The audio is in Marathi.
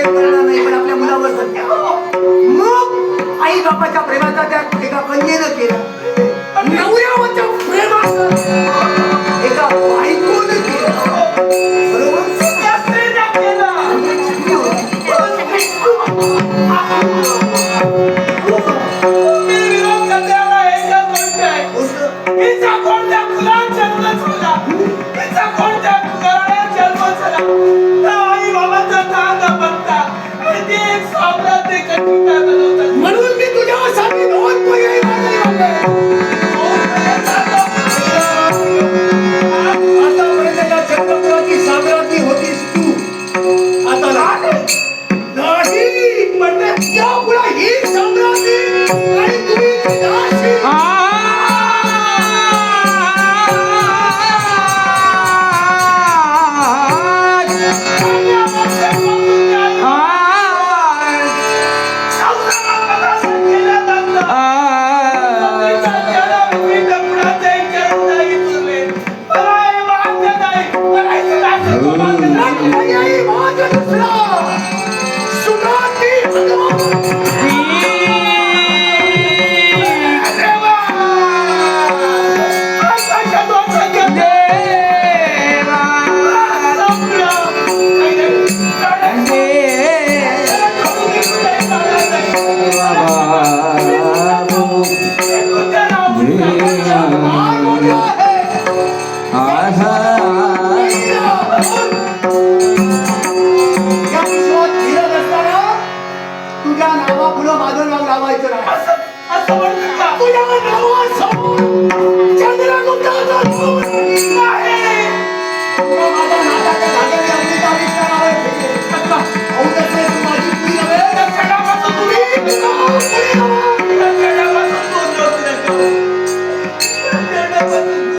प्रेम करणार नाही पण आपल्या मुलावर करते. मग आई बापाच्या प्रेमाचा त्या एका कन्येनं केला, नवऱ्यावरच्या प्रेमाचा एका बायकोनं केला. बरोबर म्हणून मी तुझ्यासाठी दोन पर्याय मागले. आतापर्यंत या चक्रपुराची साम्राज्ञी होतीस तू, आता नाही म्हणजे यापुढे ही साम्राज्ञी आणि तुम्ही दासी. तुझ्या नावा पुढं माझं नाव लावायचं नाही. तुझ्या नावासमोर चंद्रगुप्ताचा माझ्या नावाच्या धाग्याने अमृत आविष्कार आहे.